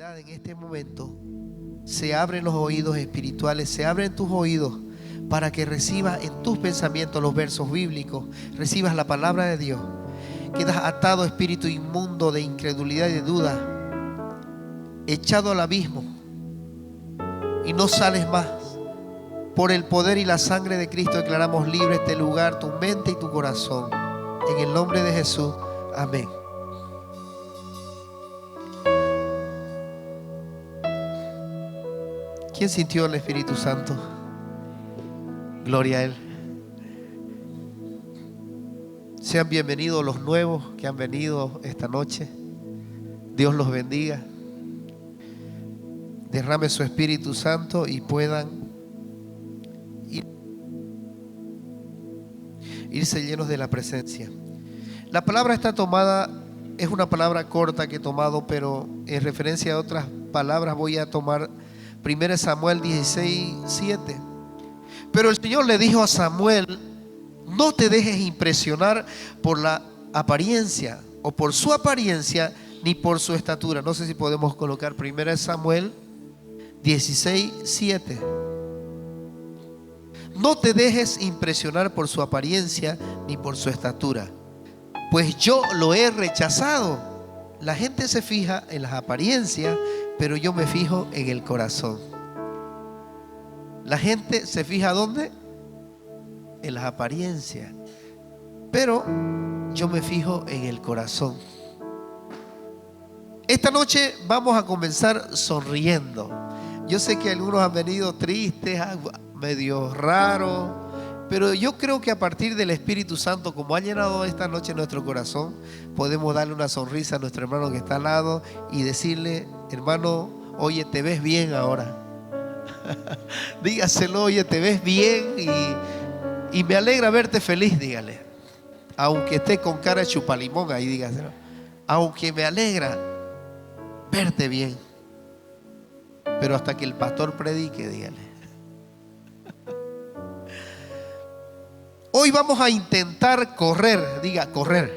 autoridad en este momento, se abren los oídos espirituales, se abren tus oídos para que recibas en tus pensamientos los versos bíblicos, recibas la palabra de Dios. Quedas atado, espíritu inmundo de incredulidad y de duda, echado al abismo y no sales más. Por el poder y la sangre de Cristo declaramos libre este lugar, tu mente y tu corazón. En el nombre de Jesús, amén. ¿Quién sintió el Espíritu Santo? Gloria a Él. Sean bienvenidos los nuevos que han venido esta noche. Dios los bendiga. Derrame su Espíritu Santo y puedan irse llenos de la presencia. La palabra está tomada, es una palabra corta que he tomado, pero en referencia a otras palabras voy a tomar 1 Samuel 16:7. Pero el Señor le dijo a Samuel: no te dejes impresionar por la apariencia o por su apariencia ni por su estatura. No sé si podemos colocar 1 Samuel 16:7. No te dejes impresionar por su apariencia ni por su estatura, pues yo lo he rechazado. La gente se fija en las apariencias, pero yo me fijo en el corazón. La gente se fija ¿dónde? En las apariencias, pero yo me fijo en el corazón. Esta noche vamos a comenzar sonriendo. Yo sé que algunos han venido tristes, medio raros, pero yo creo que a partir del Espíritu Santo, como ha llenado esta noche nuestro corazón, podemos darle una sonrisa a nuestro hermano que está al lado y decirle: hermano, oye, te ves bien ahora. Dígaselo: oye, te ves bien y me alegra verte feliz. Dígale, aunque esté con cara de chupalimón, ahí dígaselo: aunque me alegra verte bien, pero hasta que el pastor predique, dígale. Hoy vamos a intentar correr, diga correr,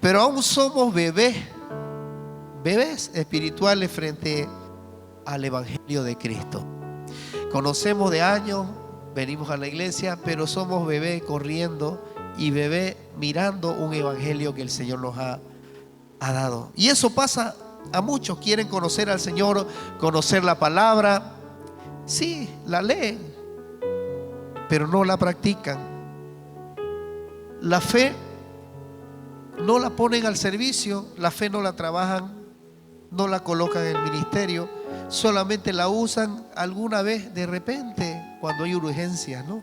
pero aún somos bebés espirituales frente al Evangelio de Cristo. Conocemos de años, venimos a la iglesia, pero somos bebés corriendo y bebés mirando un Evangelio que el Señor nos ha dado. Y eso pasa a muchos. Quieren conocer al Señor, conocer la palabra. Sí, la leen, pero no la practican. La fe no la ponen al servicio, la fe no la trabajan, no la colocan en el ministerio, solamente la usan alguna vez de repente cuando hay urgencias, ¿no?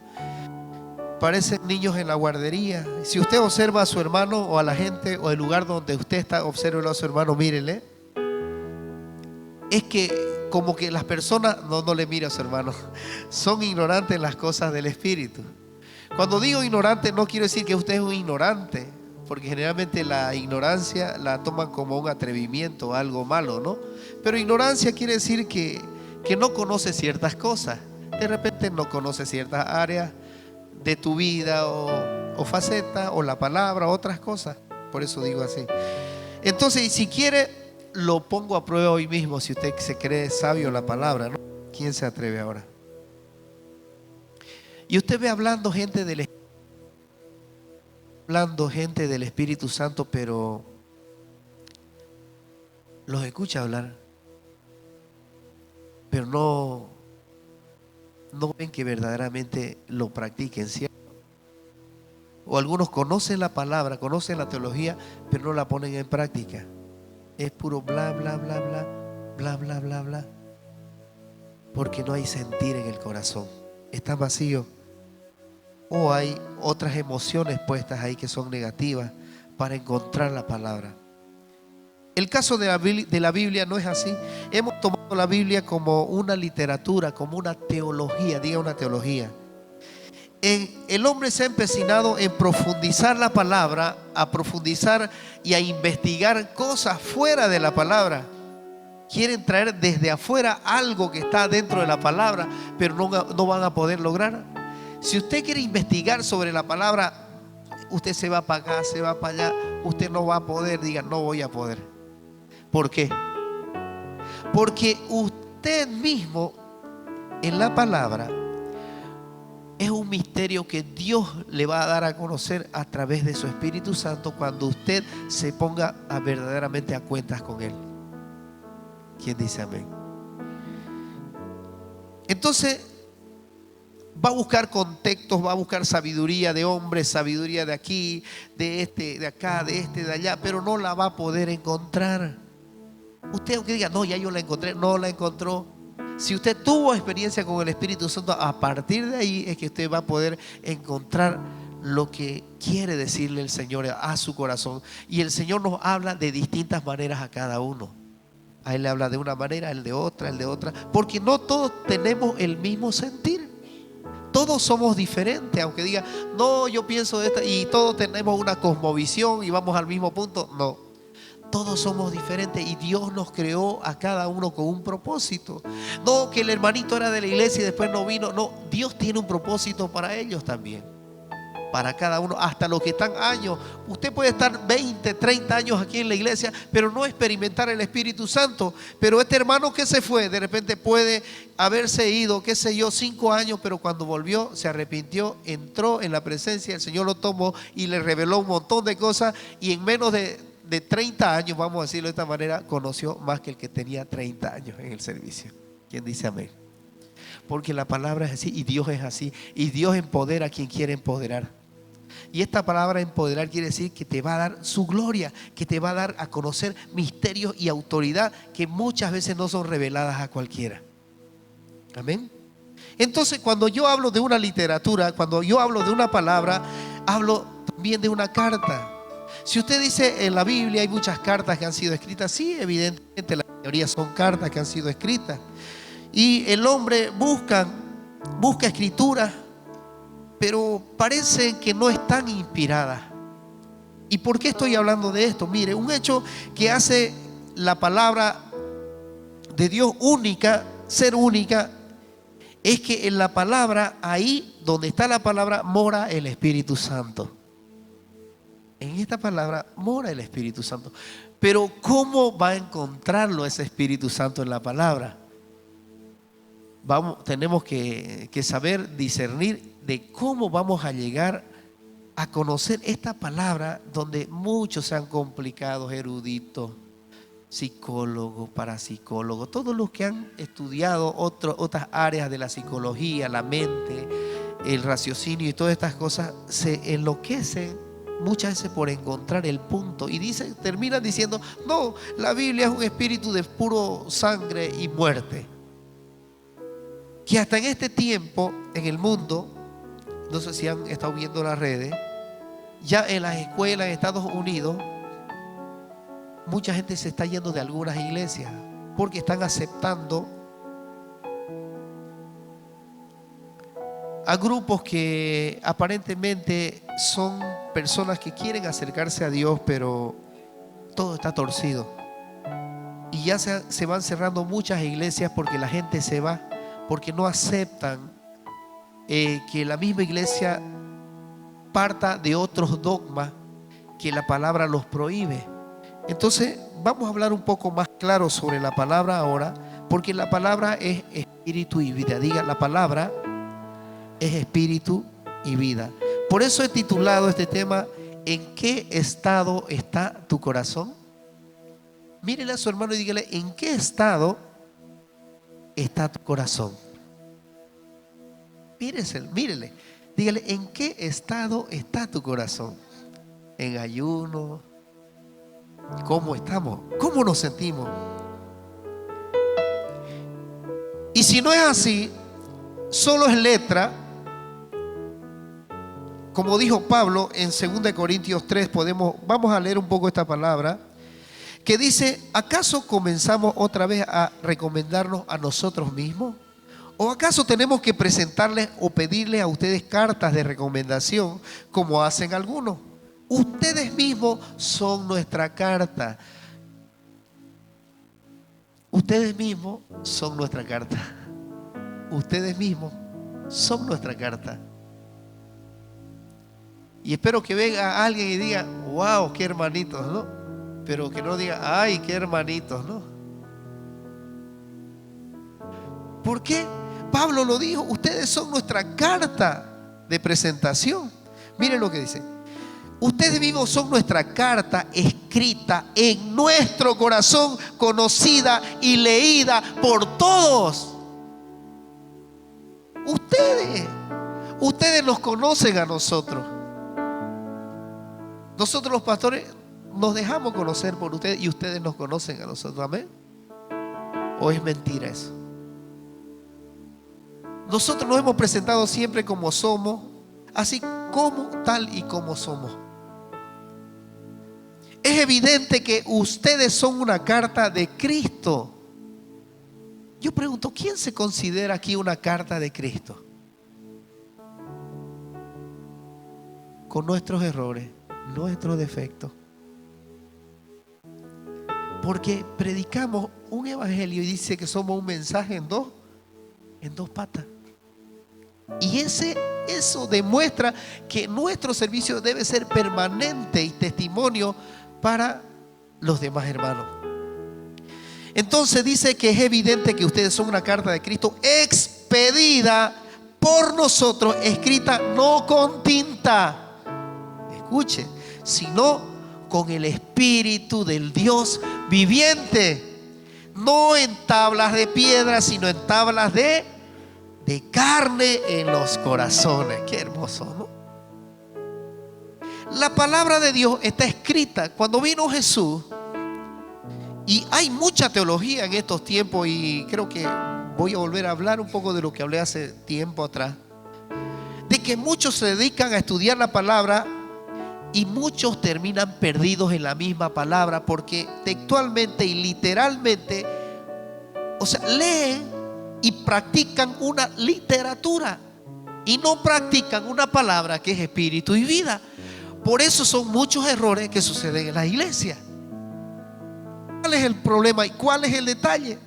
Parecen niños en la guardería. Si usted observa a su hermano o a la gente o el lugar donde usted está, observe a su hermano, mírele. Es que como que las personas, no le mire a su hermano, son ignorantes en las cosas del Espíritu. Cuando digo ignorante, no quiero decir que usted es un ignorante, porque generalmente la ignorancia la toman como un atrevimiento, algo malo, ¿no? Pero ignorancia quiere decir que no conoce ciertas cosas. De repente no conoce ciertas áreas de tu vida o facetas, o la palabra, otras cosas. Por eso digo así. Entonces, si quiere, lo pongo a prueba hoy mismo, si usted se cree sabio en la palabra, ¿no? ¿Quién se atreve ahora? Y usted ve hablando gente del Espíritu Santo, pero los escucha hablar, pero no ven que verdaderamente lo practiquen, ¿cierto? O algunos conocen la palabra, conocen la teología, pero no la ponen en práctica. Es puro bla, bla, bla, bla, bla, bla, bla, bla, porque no hay sentir en el corazón. Está vacío. O hay otras emociones puestas ahí que son negativas para encontrar la palabra. El caso de la Biblia no es así. Hemos tomado la Biblia como una literatura, como una teología, diga una teología. El hombre se ha empecinado en profundizar la palabra, a profundizar y a investigar cosas fuera de la palabra. Quieren traer desde afuera algo que está dentro de la palabra, pero no van a poder lograr. Si usted quiere investigar sobre la palabra, usted se va para acá, se va para allá, usted no va a poder, diga, no voy a poder. ¿Por qué? Porque usted mismo en la palabra es un misterio que Dios le va a dar a conocer a través de su Espíritu Santo cuando usted se ponga verdaderamente a cuentas con Él. ¿Quién dice amén? Entonces va a buscar contextos, va a buscar sabiduría de hombres, sabiduría de aquí, de este, de acá, de este, de allá, pero no la va a poder encontrar. Usted aunque diga, no, ya yo la encontré, no la encontró. Si usted tuvo experiencia con el Espíritu Santo, a partir de ahí es que usted va a poder encontrar lo que quiere decirle el Señor a su corazón. Y el Señor nos habla de distintas maneras a cada uno. A Él le habla de una manera, a Él de otra, porque no todos tenemos el mismo sentir. Todos somos diferentes, aunque diga, no, yo pienso de esta, y todos tenemos una cosmovisión y vamos al mismo punto. No, todos somos diferentes y Dios nos creó a cada uno con un propósito. No, que el hermanito era de la iglesia y después no vino. No, Dios tiene un propósito para ellos también. Para cada uno, hasta los que están años. Usted puede estar 20, 30 años aquí en la iglesia, pero no experimentar el Espíritu Santo. Pero este hermano que se fue, de repente puede haberse ido, qué sé yo, 5 años, pero cuando volvió, se arrepintió, entró en la presencia, el Señor lo tomó y le reveló un montón de cosas. Y en menos de 30 años, vamos a decirlo de esta manera, conoció más que el que tenía 30 años en el servicio. ¿Quién dice amén? Porque la palabra es así y Dios es así. Y Dios empodera a quien quiere empoderar. Y esta palabra empoderar quiere decir que te va a dar su gloria, que te va a dar a conocer misterios y autoridad que muchas veces no son reveladas a cualquiera. Amén. Entonces, cuando yo hablo de una literatura, cuando yo hablo de una palabra, hablo también de una carta. Si usted dice en la Biblia hay muchas cartas que han sido escritas, sí, evidentemente la mayoría son cartas que han sido escritas. Y el hombre busca escrituras, pero parece que no están inspiradas. ¿Y por qué estoy hablando de esto? Mire, un hecho que hace la palabra de Dios única, ser única, es que en la palabra, ahí donde está la palabra, mora el Espíritu Santo. En esta palabra mora el Espíritu Santo. Pero ¿cómo va a encontrarlo ese Espíritu Santo en la palabra? Tenemos que saber discernir de cómo vamos a llegar a conocer esta palabra donde muchos se han complicado, eruditos, psicólogos, parapsicólogos, todos los que han estudiado otras áreas de la psicología, la mente, el raciocinio y todas estas cosas, se enloquecen muchas veces por encontrar el punto y terminan diciendo, no, la Biblia es un espíritu de puro sangre y muerte. Que hasta en este tiempo, en el mundo, no sé si han estado viendo las redes, ya en las escuelas en Estados Unidos, mucha gente se está yendo de algunas iglesias porque están aceptando a grupos que aparentemente son personas que quieren acercarse a Dios, pero todo está torcido. Y ya se van cerrando muchas iglesias porque la gente se va, porque no aceptan que la misma iglesia parta de otros dogmas que la palabra los prohíbe. Entonces vamos a hablar un poco más claro sobre la palabra ahora, porque la palabra es espíritu y vida. Diga, la palabra es espíritu y vida. Por eso he titulado este tema, ¿en qué estado está tu corazón? Mírele a su hermano y dígale, ¿en qué estado está tu corazón? Mírele, dígale, ¿en qué estado está tu corazón? ¿En ayuno? ¿Cómo estamos? ¿Cómo nos sentimos? Y si no es así, solo es letra, como dijo Pablo en 2 Corintios 3, vamos a leer un poco esta palabra, que dice, ¿acaso comenzamos otra vez a recomendarnos a nosotros mismos? ¿O acaso tenemos que presentarles o pedirles a ustedes cartas de recomendación como hacen algunos? Ustedes mismos son nuestra carta. Ustedes mismos son nuestra carta. Ustedes mismos son nuestra carta. Y espero que venga alguien y diga, wow, qué hermanitos, ¿no? Pero que no diga, ay, qué hermanitos, ¿no? ¿Por qué? Pablo lo dijo, ustedes son nuestra carta de presentación. Miren lo que dice. Ustedes mismos son nuestra carta escrita en nuestro corazón, conocida y leída por todos. Ustedes nos conocen a nosotros. Nosotros los pastores nos dejamos conocer por ustedes y ustedes nos conocen a nosotros. ¿Amén? ¿O es mentira eso? Nosotros nos hemos presentado siempre como somos, así como tal y como somos. Es evidente que ustedes son una carta de Cristo. Yo pregunto, ¿quién se considera aquí una carta de Cristo? Con nuestros errores, nuestros defectos. Porque predicamos un evangelio y dice que somos un mensaje en dos patas. Y eso demuestra que nuestro servicio debe ser permanente y testimonio para los demás hermanos. Entonces dice que es evidente que ustedes son una carta de Cristo expedida por nosotros, escrita no con tinta, escuche, sino con el Espíritu del Dios viviente, no en tablas de piedra, sino en tablas de carne en los corazones. Qué hermoso, ¿no? La palabra de Dios está escrita. Cuando vino Jesús, y hay mucha teología en estos tiempos, y creo que voy a volver a hablar un poco de lo que hablé hace tiempo atrás, de que muchos se dedican a estudiar la palabra y muchos terminan perdidos en la misma palabra, porque textualmente y literalmente, o sea, leen y practican una literatura y no practican una palabra que es espíritu y vida. Por eso son muchos errores que suceden en la iglesia. ¿Cuál es el problema y cuál es el detalle?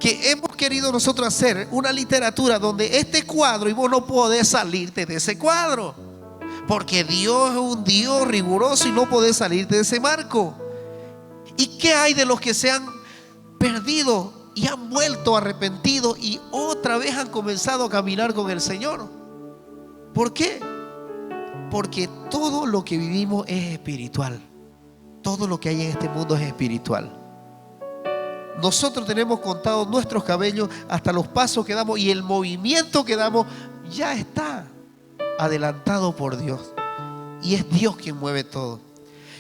Que hemos querido nosotros hacer una literatura donde este cuadro, y vos no podés salirte de ese cuadro, porque Dios es un Dios riguroso y no podés salirte de ese marco. ¿Y qué hay de los que se han perdido y han vuelto arrepentidos y otra vez han comenzado a caminar con el Señor? ¿Por qué? Porque todo lo que vivimos es espiritual. Todo lo que hay en este mundo es espiritual. Nosotros tenemos contados nuestros cabellos, hasta los pasos que damos y el movimiento que damos ya está adelantado por Dios. Y es Dios quien mueve todo.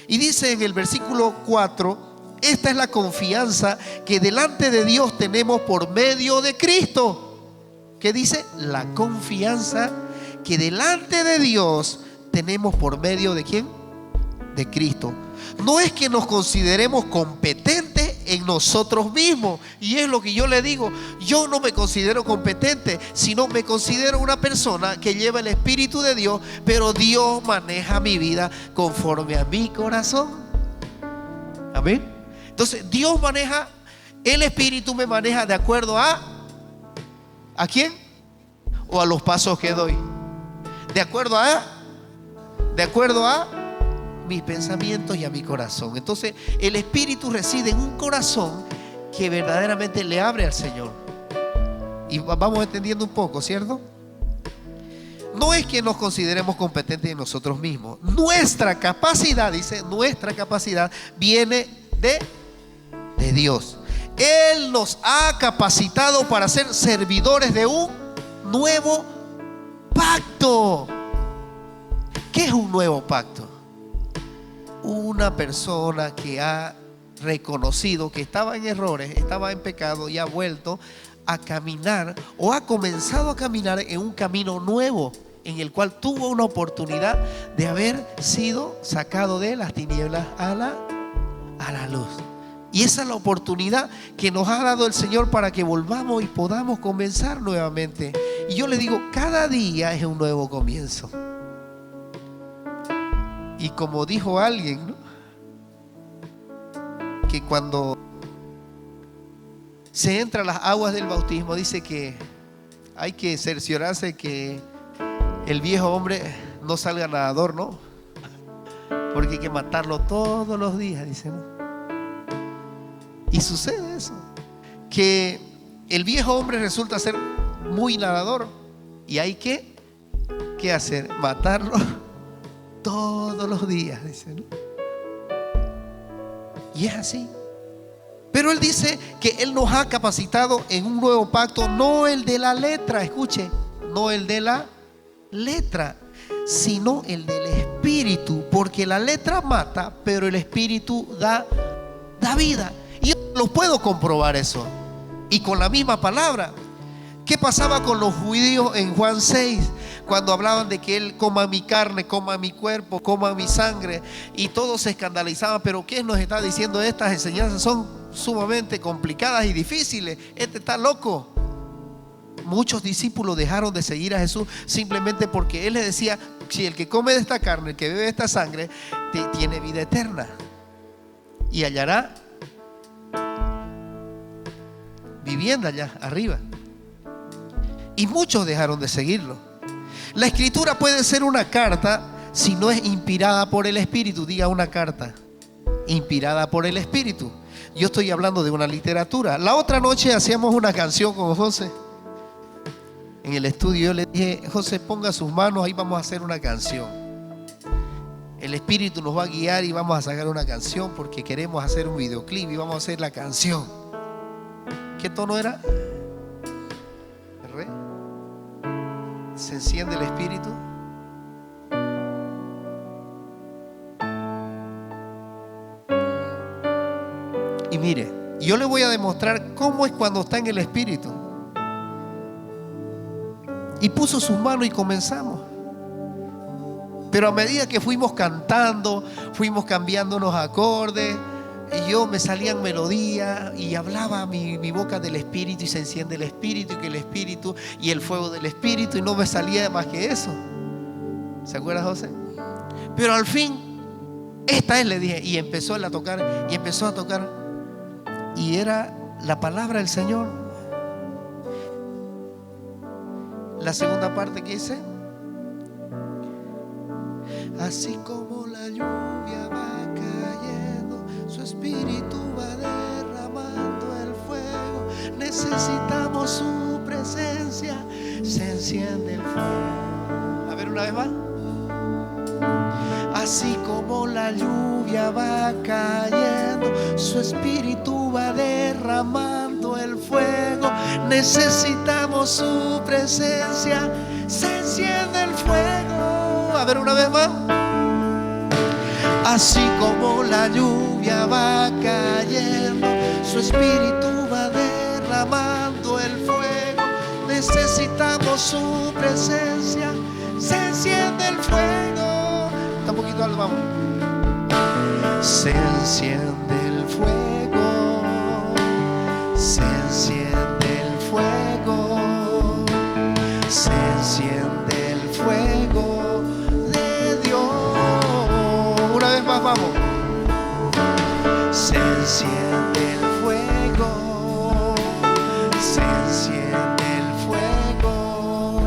Y dice en el versículo 4: esta es la confianza que delante de Dios tenemos por medio de Cristo. ¿Qué dice? La confianza que delante de Dios tenemos por medio de ¿quién? De Cristo. No es que nos consideremos competentes en nosotros mismos. Y es lo que yo le digo. Yo no me considero competente, sino me considero una persona que lleva el Espíritu de Dios, pero Dios maneja mi vida conforme a mi corazón. Amén. Entonces Dios maneja, el Espíritu me maneja de acuerdo ¿a quién? O a los pasos que doy. De acuerdo a mis pensamientos y a mi corazón. Entonces el Espíritu reside en un corazón que verdaderamente le abre al Señor. Y vamos entendiendo un poco, ¿cierto? No es que nos consideremos competentes en nosotros mismos. Nuestra capacidad, dice, nuestra capacidad viene de Dios. Él nos ha capacitado para ser servidores de un nuevo pacto. ¿Qué es un nuevo pacto? Una persona que ha reconocido que estaba en errores, estaba en pecado y ha vuelto a caminar o ha comenzado a caminar en un camino nuevo, en el cual tuvo una oportunidad de haber sido sacado de las tinieblas a la luz. Y esa es la oportunidad que nos ha dado el Señor para que volvamos y podamos comenzar nuevamente. Y yo le digo, cada día es un nuevo comienzo. Y como dijo alguien, ¿no?, que cuando se entra a las aguas del bautismo, dice que hay que cerciorarse que el viejo hombre no salga nadador, ¿no? Porque hay que matarlo todos los días, dice, ¿no? Y sucede eso, que el viejo hombre resulta ser muy nadador y hay que, ¿qué hacer? Matarlo todos los días, dice, ¿no? Y es así. Pero Él dice que Él nos ha capacitado en un nuevo pacto, no el de la letra, escuche, no el de la letra, sino el del espíritu, porque la letra mata, pero el espíritu da vida. Y yo lo puedo comprobar eso. Y con la misma palabra. ¿Qué pasaba con los judíos en Juan 6? Cuando hablaban de que Él coma mi carne, coma mi cuerpo, coma mi sangre, y todos se escandalizaban. Pero ¿qué nos está diciendo? Estas enseñanzas son sumamente complicadas y difíciles. Este está loco. Muchos discípulos dejaron de seguir a Jesús simplemente porque Él les decía: si el que come de esta carne, el que bebe de esta sangre, tiene vida eterna y hallará vivienda allá arriba. Y muchos dejaron de seguirlo. La escritura puede ser una carta si no es inspirada por el Espíritu. Diga, una carta inspirada por el Espíritu. Yo estoy hablando de una literatura. La otra noche hacíamos una canción con José. En el estudio yo le dije: José, ponga sus manos, ahí vamos a hacer una canción. El Espíritu nos va a guiar y vamos a sacar una canción porque queremos hacer un videoclip y vamos a hacer la canción. ¿Qué tono era? ¿Re? ¿Se enciende el Espíritu? Y mire, yo le voy a demostrar cómo es cuando está en el Espíritu. Y puso sus manos y comenzamos. Pero a medida que fuimos cantando, fuimos cambiando los acordes, y yo me salían melodías y hablaba mi boca del Espíritu, y se enciende el Espíritu, y que el Espíritu y el fuego del Espíritu, y no me salía más que eso. ¿Se acuerda, José? Pero al fin, esta es, le dije, y empezó él a tocar, y empezó a tocar, y era la palabra del Señor. La segunda parte que dice: así como la lluvia va cayendo, su espíritu va derramando el fuego, necesitamos su presencia, se enciende el fuego. A ver, una vez más. Así como la lluvia va cayendo, su espíritu va derramando el fuego, necesitamos su presencia, se enciende el fuego. A ver, una vez más. Así como la lluvia va cayendo, su espíritu va derramando el fuego, necesitamos su presencia, se enciende el fuego. Está un poquito alto, vamos. Se enciende el fuego, se enciende el fuego, se enciende el fuego de Dios. Una vez más, vamos. Se enciende el fuego, se enciende el fuego,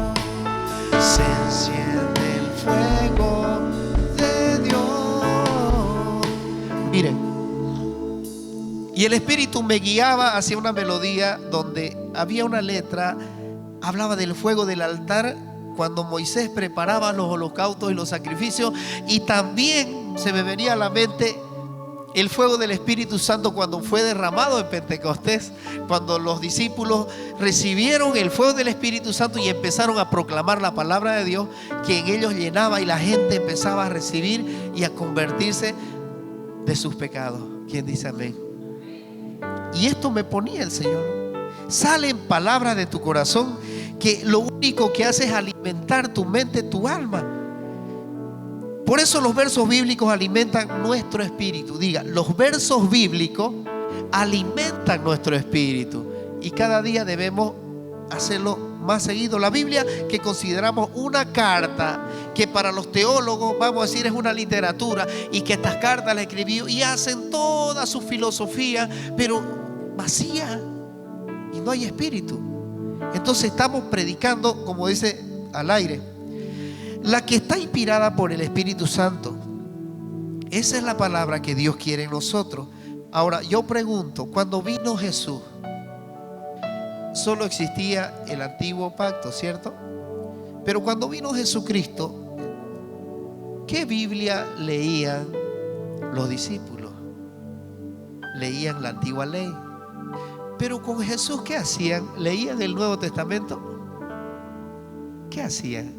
se enciende el fuego de Dios. Miren, y el Espíritu me guiaba hacia una melodía donde había una letra, hablaba del fuego del altar cuando Moisés preparaba los holocaustos y los sacrificios, y también se me venía a la mente el fuego del Espíritu Santo cuando fue derramado en Pentecostés, cuando los discípulos recibieron el fuego del Espíritu Santo y empezaron a proclamar la palabra de Dios, que en ellos llenaba y la gente empezaba a recibir y a convertirse de sus pecados. ¿Quién dice amén? Y esto me ponía el Señor. Salen palabras de tu corazón que lo único que hace es alimentar tu mente, tu alma. Por eso los versos bíblicos alimentan nuestro espíritu. Diga, los versos bíblicos alimentan nuestro espíritu. Y cada día debemos hacerlo más seguido. La Biblia, que consideramos una carta, que para los teólogos, vamos a decir, es una literatura, y que estas cartas las escribió y hacen toda su filosofía, pero vacía, y no hay espíritu. Entonces estamos predicando, como dice al aire, la que está inspirada por el Espíritu Santo. Esa es la palabra que Dios quiere en nosotros. Ahora yo pregunto, cuando vino Jesús, solo existía el antiguo pacto, ¿cierto? Pero cuando vino Jesucristo, ¿qué Biblia leían los discípulos? Leían la antigua ley. Pero con Jesús, ¿qué hacían? ¿Leían el Nuevo Testamento? ¿Qué hacían?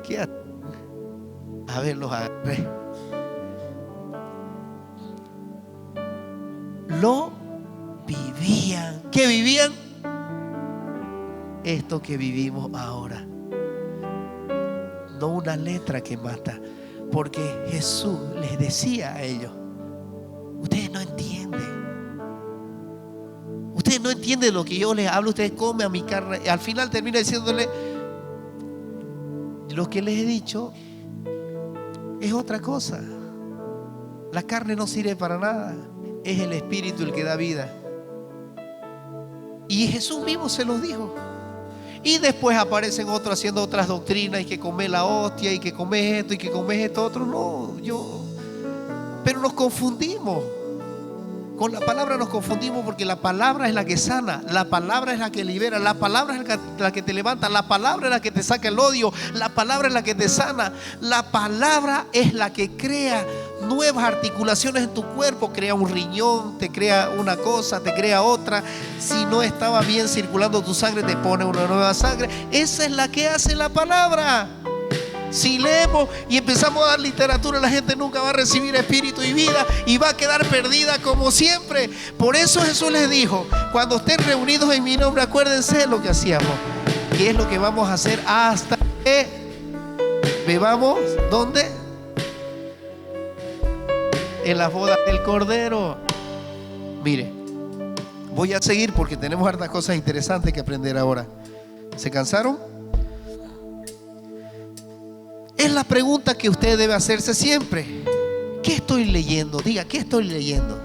¿Qué hacían? A ver, los agarré. Lo vivían. ¿Qué vivían? Esto que vivimos ahora. No una letra que mata. Porque Jesús les decía a ellos: ustedes no entienden. Ustedes no entienden lo que yo les hablo. Ustedes comen a mi carne. Y al final termina diciéndole: lo que les he dicho es otra cosa. La carne no sirve para nada. Es el Espíritu el que da vida. Y Jesús mismo se los dijo. Y después aparecen otros haciendo otras doctrinas, y que comes la hostia, y que comes esto, y que comes esto otro. No, pero nos confundimos. Con la palabra nos confundimos, porque la palabra es la que sana, la palabra es la que libera, la palabra es la que te levanta, la palabra es la que te saca el odio, la palabra es la que te sana, la palabra es la que crea nuevas articulaciones en tu cuerpo. Crea un riñón, te crea una cosa, te crea otra. Si no estaba bien circulando tu sangre, te pone una nueva sangre. Esa es la que hace la palabra. Si leemos y empezamos a dar literatura, la gente nunca va a recibir espíritu y vida, y va a quedar perdida como siempre. Por eso Jesús les dijo: cuando estén reunidos en mi nombre, acuérdense de lo que hacíamos. Y es lo que vamos a hacer hasta que bebamos. ¿Dónde? En las bodas del Cordero. Mire, voy a seguir porque tenemos hartas cosas interesantes que aprender ahora. ¿Se cansaron? Es la pregunta que usted debe hacerse siempre. ¿Qué estoy leyendo? Diga, ¿qué estoy leyendo?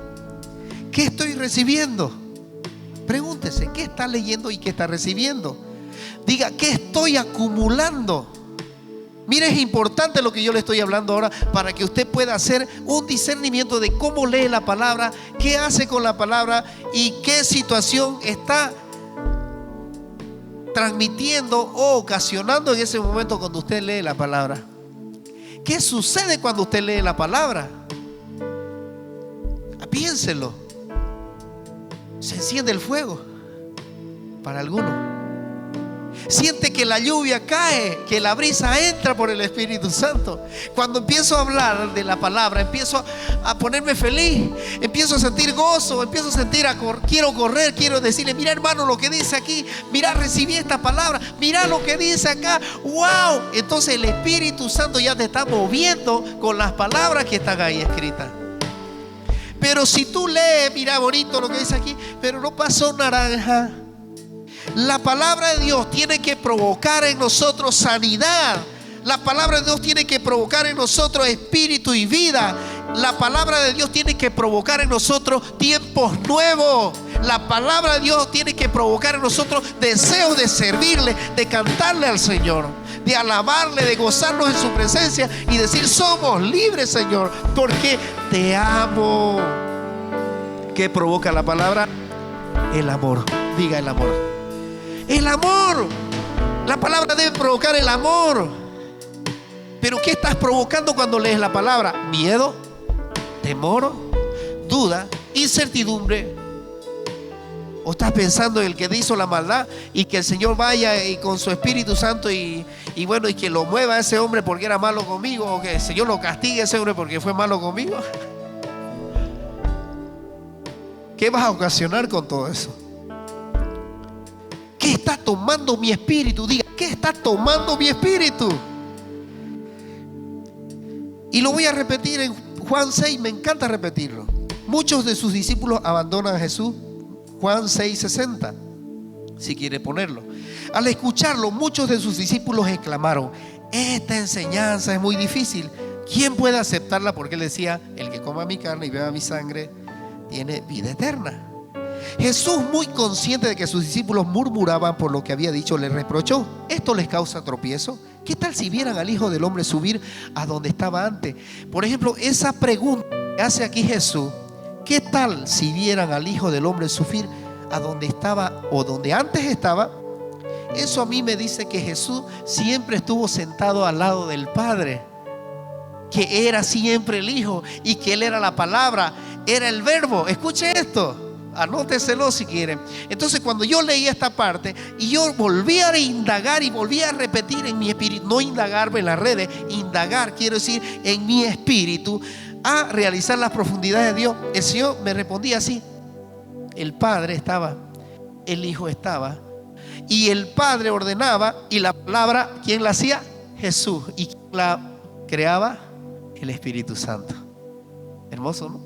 ¿Qué estoy recibiendo? Pregúntese, ¿qué está leyendo y qué está recibiendo? Diga, ¿qué estoy acumulando? Mire, es importante lo que yo le estoy hablando ahora, para que usted pueda hacer un discernimiento de cómo lee la palabra, qué hace con la palabra y qué situación está transmitiendo o ocasionando en ese momento cuando usted lee la palabra. ¿Qué sucede cuando usted lee la palabra? Piénselo. Se enciende el fuego para algunos. Siente que la lluvia cae, que la brisa entra por el Espíritu Santo. Cuando empiezo a hablar de la palabra, empiezo a ponerme feliz, empiezo a sentir gozo, empiezo a sentir, quiero correr, quiero decirle: mira, hermano, lo que dice aquí, mira, recibí esta palabra, mira lo que dice acá, wow. Entonces el Espíritu Santo ya te está moviendo con las palabras que están ahí escritas. Pero si tú lees, mira, bonito lo que dice aquí, pero no pasó naranja. La palabra de Dios tiene que provocar en nosotros sanidad. La palabra de Dios tiene que provocar en nosotros espíritu y vida. La palabra de Dios tiene que provocar en nosotros tiempos nuevos. La palabra de Dios tiene que provocar en nosotros deseos de servirle, de cantarle al Señor, de alabarle, de gozarnos en su presencia y decir: somos libres, Señor, porque te amo. ¿Qué provoca la palabra? El amor. Diga, el amor. El amor. La palabra debe provocar el amor. Pero ¿qué estás provocando cuando lees la palabra? Miedo, temor, duda, incertidumbre. ¿O estás pensando en el que hizo la maldad y que el Señor vaya y con su Espíritu Santo y bueno, y que lo mueva a ese hombre porque era malo conmigo, o que el Señor lo castigue a ese hombre porque fue malo conmigo? ¿Qué vas a ocasionar con todo eso? ¿Qué está tomando mi espíritu? Diga, ¿qué está tomando mi espíritu? Y lo voy a repetir en Juan 6, me encanta repetirlo. Muchos de sus discípulos abandonan a Jesús. Juan 6:60, si quiere ponerlo. Al escucharlo, muchos de sus discípulos exclamaron: esta enseñanza es muy difícil. ¿Quién puede aceptarla? Porque él decía: el que coma mi carne y beba mi sangre tiene vida eterna. Jesús, muy consciente de que sus discípulos murmuraban por lo que había dicho, les reprochó: ¿esto les causa tropiezo? ¿Qué tal si vieran al Hijo del Hombre subir a donde estaba antes? Por ejemplo, esa pregunta que hace aquí Jesús: ¿qué tal si vieran al Hijo del Hombre subir a donde estaba o donde antes estaba, eso a mí me dice que Jesús siempre estuvo sentado al lado del Padre, que era siempre el Hijo y que Él era la palabra, era el verbo. Escuche esto, anóteselo si quieren. Entonces cuando yo leí esta parte y yo volví a indagar y volví a repetir en mi espíritu, no indagarme en las redes, indagar quiero decir en mi espíritu, a realizar las profundidades de Dios, el Señor me respondía así: el Padre estaba, el Hijo estaba, y el Padre ordenaba, y la palabra, ¿quién la hacía? Jesús. ¿Y quién la creaba? El Espíritu Santo. Hermoso, ¿no?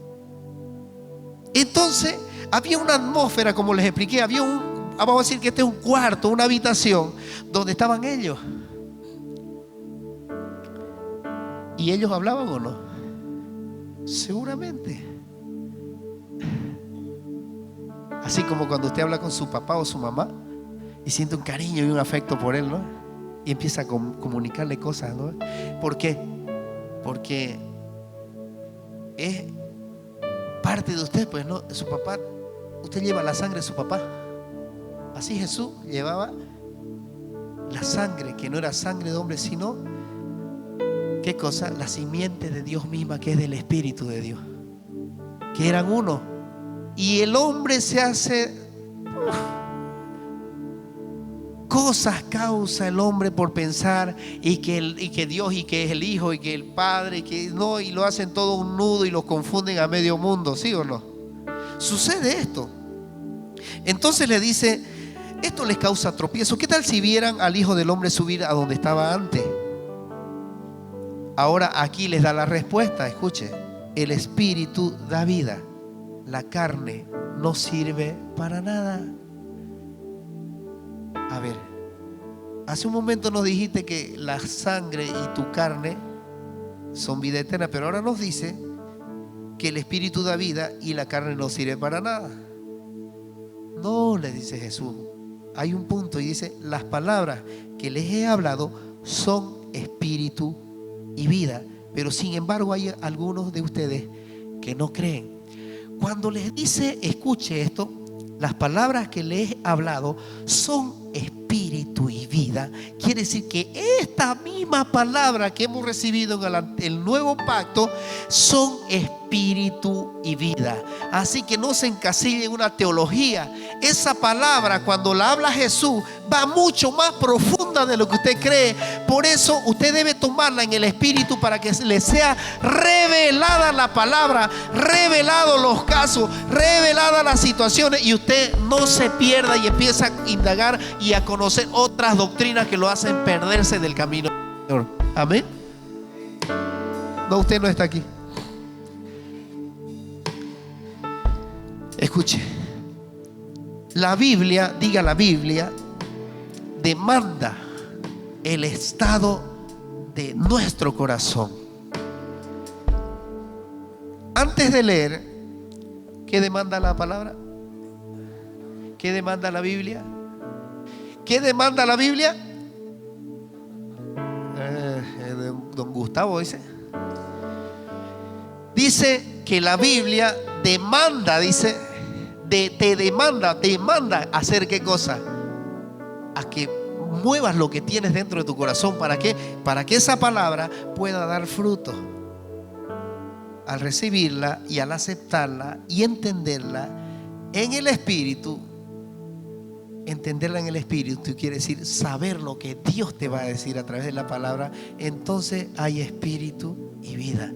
Entonces había una atmósfera, como les expliqué, había vamos a decir que este es un cuarto, una habitación donde estaban ellos. ¿Y ellos hablaban o no? Seguramente. Así como cuando usted habla con su papá o su mamá y siente un cariño y un afecto por él, ¿no? Y empieza a comunicarle cosas, ¿no? ¿Por qué? Porque es parte de usted, pues, ¿no? Su papá, usted lleva la sangre de su papá. Así Jesús llevaba la sangre, que no era sangre de hombre, sino, ¿qué cosa? La simiente de Dios misma, que es del Espíritu de Dios, que eran uno. Y el hombre se hace cosas, causa el hombre por pensar y que Dios y que es el Hijo y que el Padre y que no, y lo hacen todo un nudo y lo confunden a medio mundo, ¿sí o no? Sucede esto. Entonces le dice, esto les causa tropiezo. ¿Qué tal si vieran al Hijo del Hombre subir a donde estaba antes? Ahora aquí les da la respuesta. Escuche, el Espíritu da vida, la carne no sirve para nada. A ver, hace un momento nos dijiste que la sangre y tu carne son vida eterna, pero ahora nos dice que el Espíritu da vida y la carne no sirve para nada. No, le dice Jesús, hay un punto y dice: las palabras que les he hablado son espíritu y vida, pero sin embargo hay algunos de ustedes que no creen. Cuando les dice, escuche esto, las palabras que les he hablado son espíritu y vida, quiere decir que esta misma palabra que hemos recibido en el nuevo pacto son espíritu y vida. Así que no se encasille en una teología. Esa palabra, cuando la habla Jesús, va mucho más profunda de lo que usted cree. Por eso usted debe tomarla en el espíritu, para que le sea revelada la palabra, revelados los casos, reveladas las situaciones, y usted no se pierda y empieza a indagar y a conocer otras doctrinas que lo hacen perderse del camino del Señor. Amén. No, usted no está aquí. Escuche, la Biblia, diga la Biblia, demanda el estado de nuestro corazón. Antes de leer, ¿qué demanda la palabra? ¿Qué demanda la Biblia? ¿Qué demanda la Biblia? Don Gustavo dice que la Biblia demanda, dice, te demanda hacer ¿qué cosa? A que muevas lo que tienes dentro de tu corazón. ¿Para qué? Para que esa palabra pueda dar fruto. Al recibirla y al aceptarla y entenderla en el Espíritu. Entenderla en el Espíritu quiere decir saber lo que Dios te va a decir a través de la palabra. Entonces hay espíritu y vida.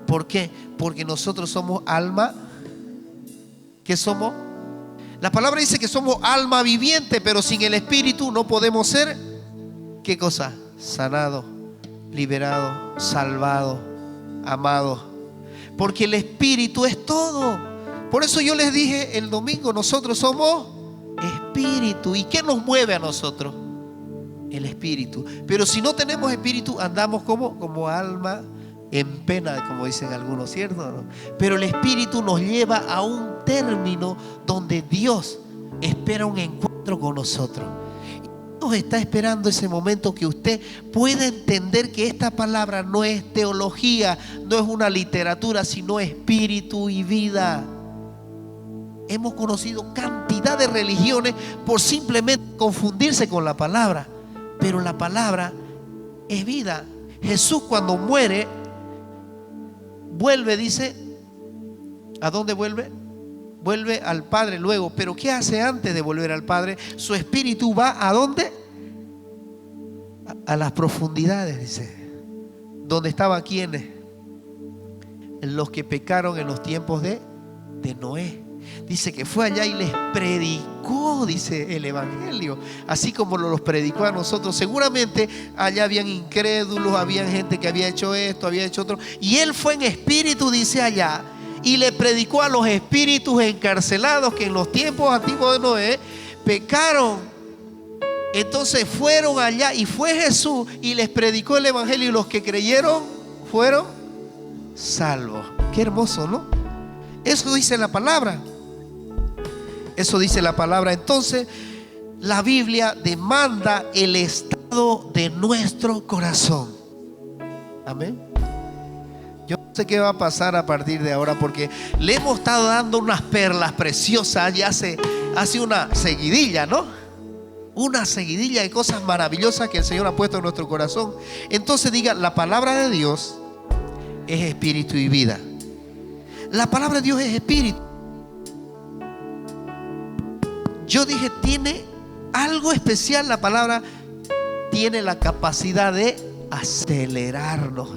¿Por qué? Porque nosotros somos alma. ¿Qué somos? La palabra dice que somos alma viviente, pero sin el Espíritu no podemos ser, ¿qué cosa? Sanado, liberado, salvado, amado. Porque el Espíritu es todo. Por eso yo les dije el domingo, nosotros somos espíritu. ¿Y qué nos mueve a nosotros? El Espíritu. Pero si no tenemos Espíritu, andamos como alma en pena, como dicen algunos, ¿cierto? ¿No? Pero el Espíritu nos lleva a un término donde Dios espera un encuentro con nosotros. Dios está esperando ese momento que usted pueda entender que esta palabra no es teología, no es una literatura, sino espíritu y vida. Hemos conocido cantidad cantidad de religiones por simplemente confundirse con la palabra. Pero la palabra es vida. Jesús cuando muere, vuelve, dice, ¿a dónde vuelve? Vuelve al Padre luego. Pero ¿qué hace antes de volver al Padre? Su espíritu va ¿a dónde? A las profundidades, dice. ¿Dónde estaban quiénes? Los que pecaron en los tiempos de Noé. Dice que fue allá y les predicó, dice, el evangelio, así como los predicó a nosotros. Seguramente allá habían incrédulos, había gente que había hecho esto, había hecho otro, y él fue en espíritu, dice allá, y le predicó a los espíritus encarcelados que en los tiempos antiguos de Noé pecaron. Entonces fueron allá y fue Jesús y les predicó el evangelio, y los que creyeron fueron salvos. Qué hermoso, ¿no? Eso dice la palabra. Eso dice la palabra. Entonces, la Biblia demanda el estado de nuestro corazón. Amén. Yo no sé qué va a pasar a partir de ahora, porque le hemos estado dando unas perlas preciosas. Ya hace una seguidilla, ¿no? Una seguidilla de cosas maravillosas que el Señor ha puesto en nuestro corazón. Entonces diga, la palabra de Dios es espíritu y vida. La palabra de Dios es espíritu. Yo dije, tiene algo especial. La palabra tiene la capacidad de acelerarnos.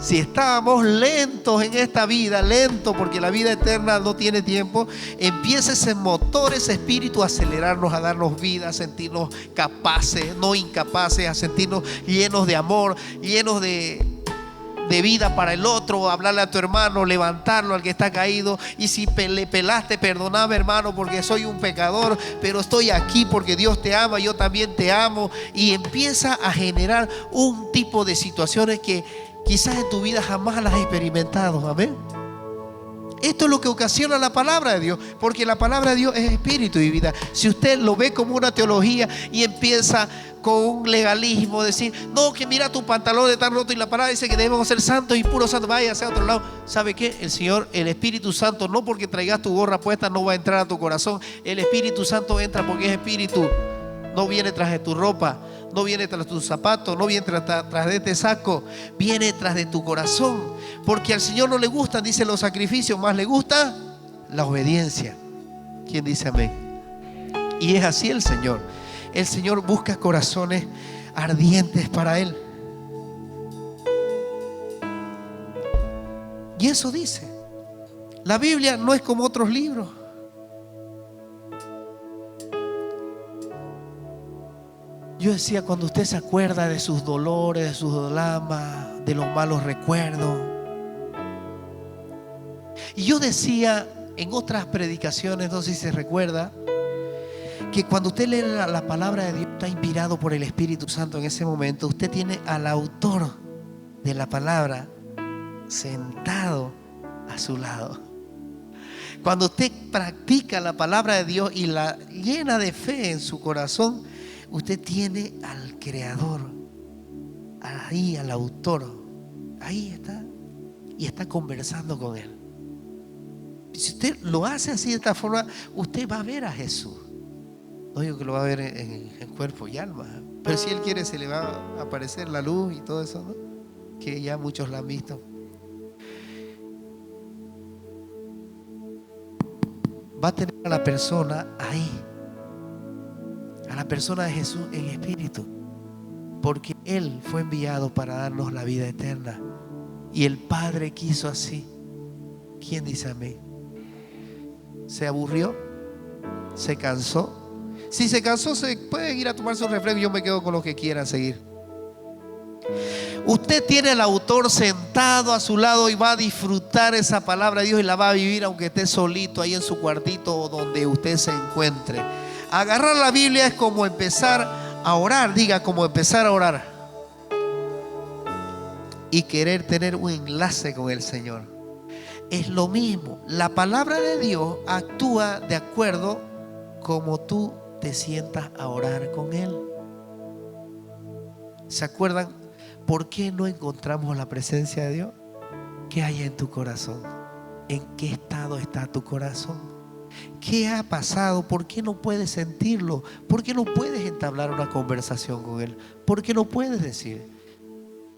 Si estábamos lentos en esta vida, lento porque la vida eterna no tiene tiempo, empieza ese motor, ese espíritu a acelerarnos, a darnos vida, a sentirnos capaces, no incapaces, a sentirnos llenos de amor, llenos de vida para el otro, hablarle a tu hermano, levantarlo al que está caído. Y si le pelaste, perdoname, hermano, porque soy un pecador, pero estoy aquí porque Dios te ama, yo también te amo. Y empieza a generar un tipo de situaciones que quizás en tu vida jamás las has experimentado. Amén. Esto es lo que ocasiona la palabra de Dios, porque la palabra de Dios es espíritu y vida. Si usted lo ve como una teología y empieza con un legalismo, decir, no, que mira tu pantalón está roto y la palabra dice que debemos ser santos y puros santos, vaya hacia otro lado. ¿Sabe qué? El Señor, el Espíritu Santo, no porque traigas tu gorra puesta no va a entrar a tu corazón. El Espíritu Santo entra porque es espíritu. No viene tras de tu ropa, no viene tras de tus zapatos, no viene tras de este saco, viene tras de tu corazón. Porque al Señor no le gustan, dice, los sacrificios, más le gusta la obediencia. ¿Quién dice amén? Y es así el Señor. El Señor busca corazones ardientes para Él. Y eso dice. La Biblia no es como otros libros. Yo decía, cuando usted se acuerda de sus dolores, de sus dramas, de los malos recuerdos. Y yo decía en otras predicaciones, no sé si se recuerda, que cuando usted lee la palabra de Dios, está inspirado por el Espíritu Santo en ese momento, usted tiene al autor de la palabra sentado a su lado. Cuando usted practica la palabra de Dios y la llena de fe en su corazón, usted tiene al Creador, ahí al autor, ahí está, y está conversando con Él. Si usted lo hace así de esta forma, usted va a ver a Jesús. No digo que lo va a ver en cuerpo y alma, pero si Él quiere se le va a aparecer la luz y todo eso, ¿no? Que ya muchos la han visto. Va a tener a la persona ahí, a la persona de Jesús en espíritu, porque Él fue enviado para darnos la vida eterna y el Padre quiso así. ¿Quién dice amén? ¿Se aburrió? ¿Se cansó? Si se cansó, se pueden ir a tomar su refresco. Yo me quedo con los que quieran seguir. Usted tiene al autor sentado a su lado y va a disfrutar esa palabra de Dios y la va a vivir aunque esté solito ahí en su cuartito o donde usted se encuentre. Agarrar la Biblia es como empezar a orar. Diga, como empezar a orar y querer tener un enlace con el Señor. Es lo mismo. La palabra de Dios actúa de acuerdo como tú te sientas a orar con Él. ¿Se acuerdan por qué no encontramos la presencia de Dios? ¿Qué hay en tu corazón? ¿En qué estado está tu corazón? ¿Qué ha pasado? ¿Por qué no puedes sentirlo? ¿Por qué no puedes entablar una conversación con Él? ¿Por qué no puedes decir?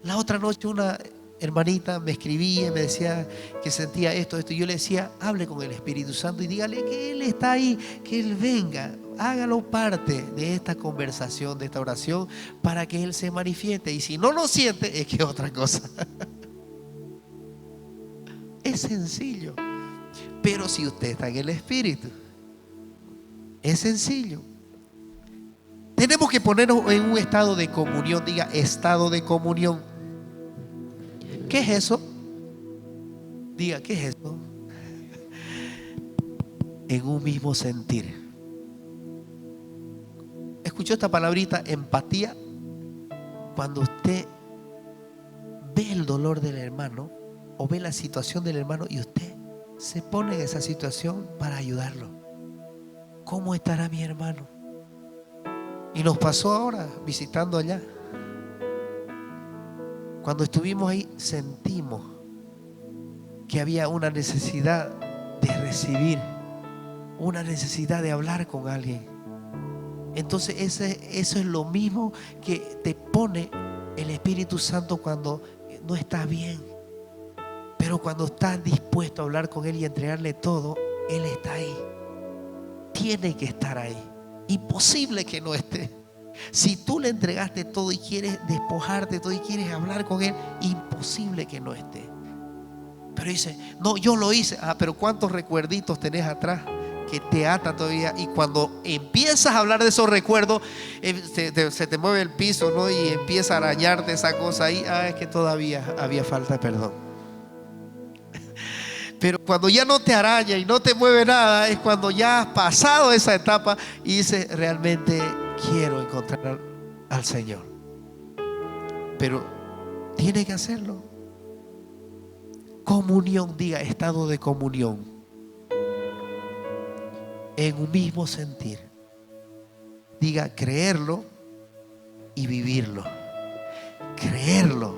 La otra noche una hermanita me escribía y me decía que sentía esto. Y yo le decía, hable con el Espíritu Santo y dígale que Él está ahí, que Él venga. Hágalo parte de esta conversación, de esta oración, para que Él se manifieste. Y si no lo siente, es que es otra cosa. Es sencillo. Pero si usted está en el Espíritu, es sencillo. Tenemos que ponernos en un estado de comunión. Diga, estado de comunión. ¿Qué es eso? Diga, ¿qué es eso? En un mismo sentir. ¿Escuchó esta palabrita, empatía? Cuando usted ve el dolor del hermano o ve la situación del hermano y usted se pone en esa situación para ayudarlo. ¿Cómo estará mi hermano? Y nos pasó ahora visitando allá. Cuando estuvimos ahí sentimos que había una necesidad de recibir, una necesidad de hablar con alguien. Entonces eso es lo mismo que te pone el Espíritu Santo cuando no estás bien. Pero cuando estás dispuesto a hablar con Él y entregarle todo, Él está ahí. Tiene que estar ahí. Imposible que no esté. Si tú le entregaste todo y quieres despojarte todo y quieres hablar con Él, imposible que no esté. Pero dice, no, yo lo hice. Pero ¿cuántos recuerditos tenés atrás que te atan todavía? Y cuando empiezas a hablar de esos recuerdos, se te mueve el piso, ¿no? Y empieza a arañarte esa cosa ahí. Es que todavía había falta de perdón. Pero cuando ya no te araña y no te mueve nada, es cuando ya has pasado esa etapa y dices, realmente quiero encontrar al Señor. Pero tiene que hacerlo. Comunión, diga, estado de comunión. En un mismo sentir. Diga, creerlo y vivirlo. Creerlo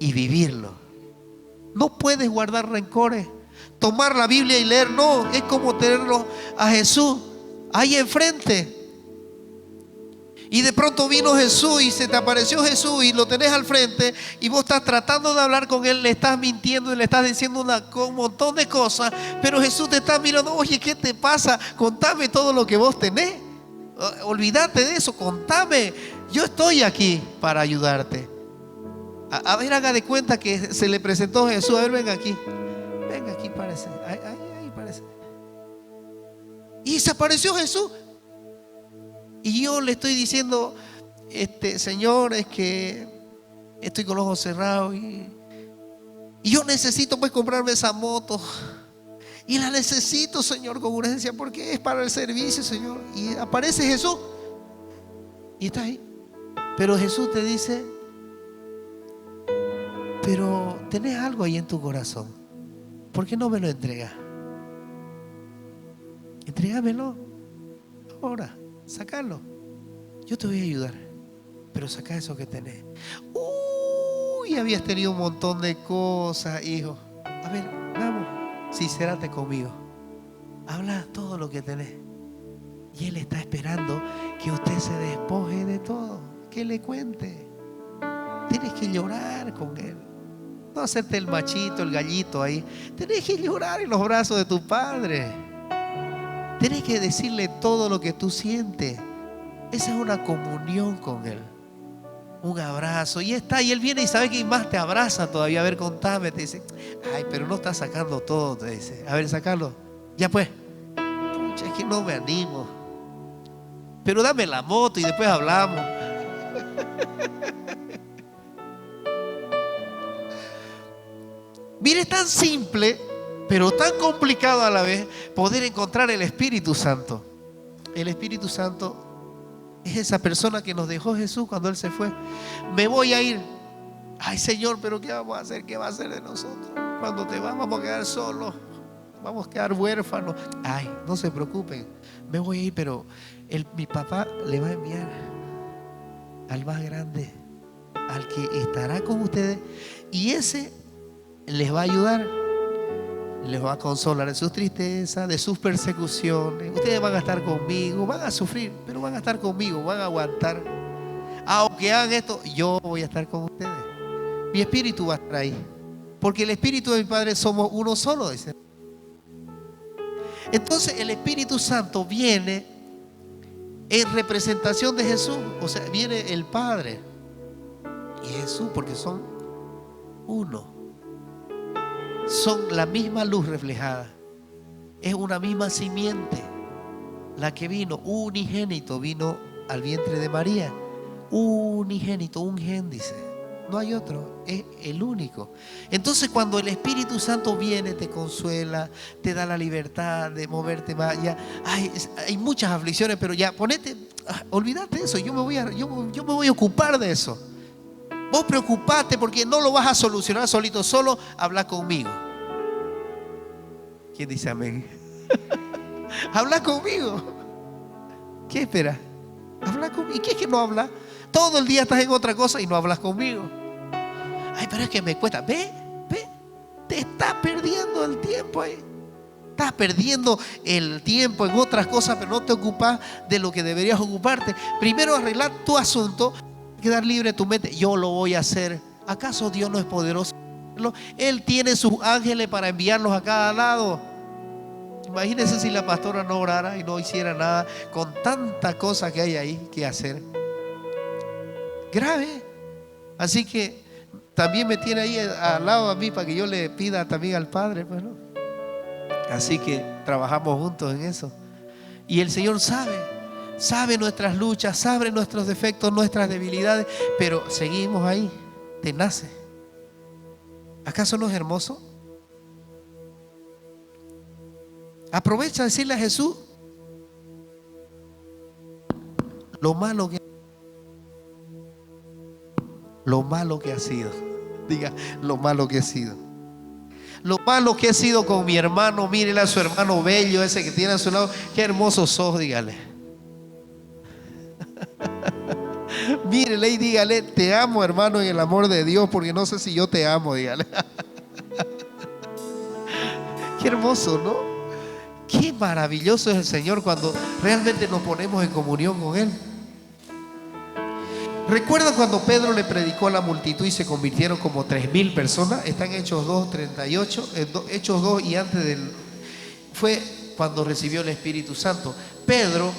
y vivirlo. No puedes guardar rencores. Tomar la Biblia y leer, no, es como tenerlo a Jesús ahí enfrente. Y de pronto vino Jesús y se te apareció Jesús y lo tenés al frente y vos estás tratando de hablar con Él, le estás mintiendo y le estás diciendo un montón de cosas, pero Jesús te está mirando. Oye, ¿qué te pasa? Contame todo lo que vos tenés. Olvídate de eso, contame. Yo estoy aquí para ayudarte. A ver, haga de cuenta que se le presentó Jesús. A ver, venga aquí. Venga aquí, parece. Ahí parece. Y se apareció Jesús. Y yo le estoy diciendo, Señor, es que estoy con los ojos cerrados y yo necesito pues comprarme esa moto. Y la necesito, Señor, con urgencia porque es para el servicio, Señor. Y aparece Jesús. Y está ahí. Pero Jesús te dice, pero tenés algo ahí en tu corazón. ¿Por qué no me lo entregas? Entrégamelo ahora. Sácalo. Yo te voy a ayudar. Pero saca eso que tenés. Uy, habías tenido un montón de cosas, hijo. A ver, vamos, sincérate conmigo. Habla todo lo que tenés. Y Él está esperando que usted se despoje de todo. Que le cuente. Tienes que llorar con Él. No hacerte el machito, el gallito ahí. Tienes que llorar en los brazos de tu Padre. Tienes que decirle todo lo que tú sientes. Esa es una comunión con Él. Un abrazo. Y está. Y Él viene y sabe que más te abraza todavía. A ver, contame. Te dice, ay, pero no estás sacando todo. Te dice, a ver, sacarlo. Ya pues. Pucha, es que no me animo. Pero dame la moto y después hablamos. Mire, es tan simple, pero tan complicado a la vez poder encontrar el Espíritu Santo. El Espíritu Santo es esa persona que nos dejó Jesús cuando Él se fue. Me voy a ir. Ay, Señor, pero ¿qué vamos a hacer? ¿Qué va a hacer de nosotros? Cuando te vas, vamos a quedar solos. Vamos a quedar huérfanos. Ay, no se preocupen. Me voy a ir, pero mi papá le va a enviar al más grande, al que estará con ustedes. Y ese les va a ayudar. Les va a consolar de sus tristezas, de sus persecuciones. Ustedes van a estar conmigo, van a sufrir, pero van a estar conmigo, van a aguantar. Aunque hagan esto, yo voy a estar con ustedes. Mi espíritu va a estar ahí. Porque el espíritu de mi Padre somos uno solo, dice. Entonces el Espíritu Santo viene en representación de Jesús. O sea, viene el Padre y Jesús, porque son uno. Son la misma luz reflejada. Es una misma simiente la que vino, unigénito, vino al vientre de María. Unigénito, un gen, dice. No hay otro, es el único. Entonces cuando el Espíritu Santo viene, te consuela, te da la libertad de moverte más. Ya hay muchas aflicciones, pero ya olvídate de eso. Yo me voy a ocupar de eso. Vos preocupate porque no lo vas a solucionar solito, solo habla conmigo. ¿Quién dice amén? Habla conmigo. ¿Qué espera? Habla conmigo. ¿Y qué es que no habla? Todo el día estás en otra cosa y no hablas conmigo. Ay, pero es que me cuesta. Ve, te estás perdiendo el tiempo ahí. Estás perdiendo el tiempo en otras cosas, pero no te ocupas de lo que deberías ocuparte. Primero arreglar tu asunto, quedar libre tu mente. Yo lo voy a hacer. ¿Acaso Dios no es poderoso? Él tiene sus ángeles para enviarlos a cada lado. Imagínense si la pastora no orara y no hiciera nada con tanta cosa que hay ahí que hacer. Grave. Así que también me tiene ahí al lado a mí para que yo le pida también al Padre, pues, ¿no? Así que trabajamos juntos en eso. Y el Señor sabe nuestras luchas, sabe nuestros defectos, nuestras debilidades, pero seguimos ahí, tenaces. ¿Acaso no es hermoso? Aprovecha a decirle a Jesús lo malo que ha sido. Diga, lo malo que he sido. Lo malo que he sido con mi hermano. Mírele a su hermano bello ese que tiene a su lado. Qué hermoso sos, dígale. Mírele y dígale, te amo, hermano, en el amor de Dios, porque no sé si yo te amo, dígale. Qué hermoso, ¿no? Qué maravilloso es el Señor cuando realmente nos ponemos en comunión con Él. ¿Recuerdan cuando Pedro le predicó a la multitud y se convirtieron como 3,000 personas? Está en Hechos 2:38, Hechos 2, y fue cuando recibió el Espíritu Santo. Pedro,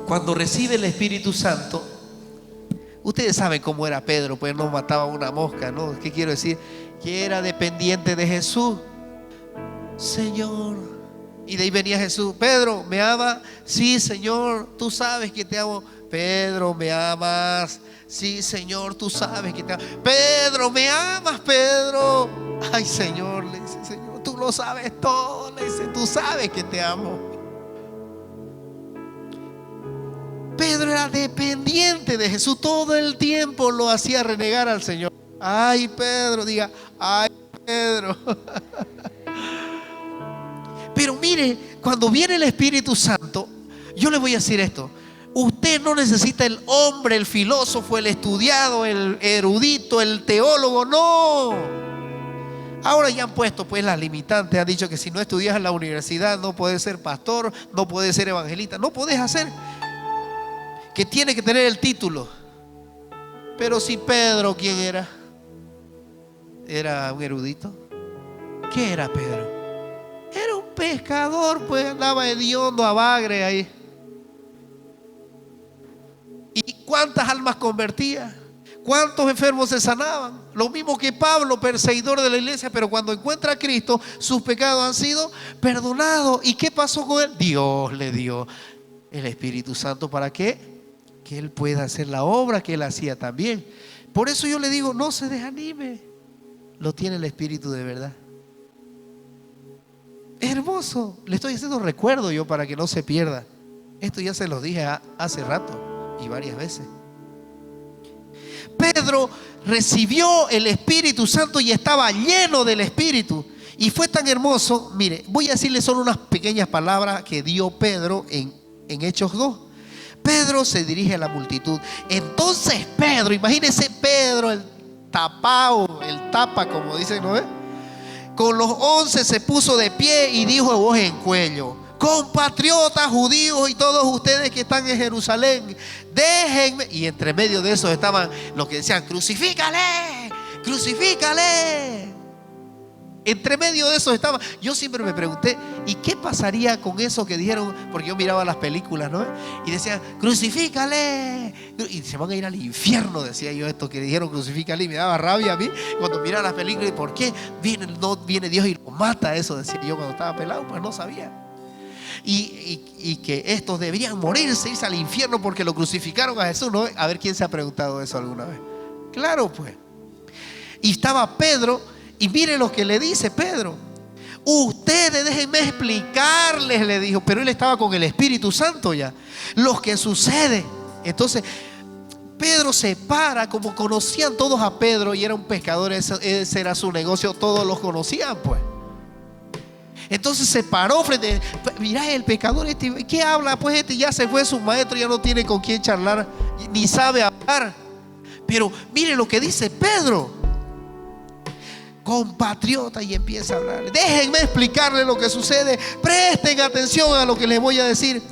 cuando recibe el Espíritu Santo, ustedes saben cómo era Pedro, pues no mataba una mosca, ¿no? ¿Qué quiero decir? Que era dependiente de Jesús. Señor. Y de ahí venía Jesús. Pedro, ¿me ama? Sí, Señor, tú sabes que te amo. Pedro, ¿me amas? Sí, Señor, tú sabes que te amo. Pedro, ¿me amas, Pedro? Ay, Señor, le dice, Señor, tú lo sabes todo. Le dice, tú sabes que te amo. Pedro era dependiente de Jesús. Todo el tiempo lo hacía renegar al Señor. Ay, Pedro, diga, ay, Pedro. Pero mire, cuando viene el Espíritu Santo, yo le voy a decir esto. Usted no necesita el hombre, el filósofo, el estudiado, el erudito, el teólogo, no. Ahora ya han puesto pues las limitantes. Han dicho que si no estudias en la universidad no puedes ser pastor, no puedes ser evangelista, no puedes hacer. Que tiene que tener el título. Pero si Pedro, ¿quién era? ¿Era un erudito? ¿Qué era Pedro? Era un pescador, pues andaba hediondo a bagre ahí. ¿Y cuántas almas convertía? ¿Cuántos enfermos se sanaban? Lo mismo que Pablo, perseguidor de la iglesia, pero cuando encuentra a Cristo, sus pecados han sido perdonados. ¿Y qué pasó con él? Dios le dio el Espíritu Santo. ¿Para qué? Que él pueda hacer la obra que él hacía también. Por eso yo le digo, no se desanime. Lo tiene el Espíritu de verdad. Es hermoso. Le estoy haciendo recuerdo yo para que no se pierda. Esto ya se los dije hace rato y varias veces. Pedro recibió el Espíritu Santo y estaba lleno del Espíritu. Y fue tan hermoso. Mire, voy a decirle solo unas pequeñas palabras que dio Pedro en Hechos 2. Pedro se dirige a la multitud. Entonces Pedro, imagínense Pedro, el tapao, el tapa, como dicen, ¿no? Con los 11 se puso de pie y dijo de voz en cuello: compatriotas judíos y todos ustedes que están en Jerusalén, déjenme. Y entre medio de esos estaban los que decían: crucifícale, crucifícale. Entre medio de esos estaba. Yo siempre me pregunté: ¿y qué pasaría con eso que dijeron? Porque yo miraba las películas, ¿no? Y decían: crucifícale. Y se van a ir al infierno, decía yo, esto que dijeron crucifícale. Y me daba rabia a mí cuando miraba las películas. ¿Y por qué no viene Dios y lo mata? Eso decía yo cuando estaba pelado, pues no sabía. Y que estos deberían morirse, irse al infierno porque lo crucificaron a Jesús, ¿no? A ver quién se ha preguntado eso alguna vez. Claro, pues. Y estaba Pedro. Y mire lo que le dice Pedro: ustedes déjenme explicarles, le dijo. Pero él estaba con el Espíritu Santo ya, lo que sucede. Entonces Pedro se para, como conocían todos a Pedro y era un pescador, ese era su negocio, todos los conocían pues. Entonces se paró frente: mirá el pecador este, ¿qué habla? Pues este ya se fue su maestro, ya no tiene con quién charlar, ni sabe hablar. Pero mire lo que dice Pedro: compatriota, y empieza a hablar. Déjenme explicarles lo que sucede. Presten atención a lo que les voy a decir.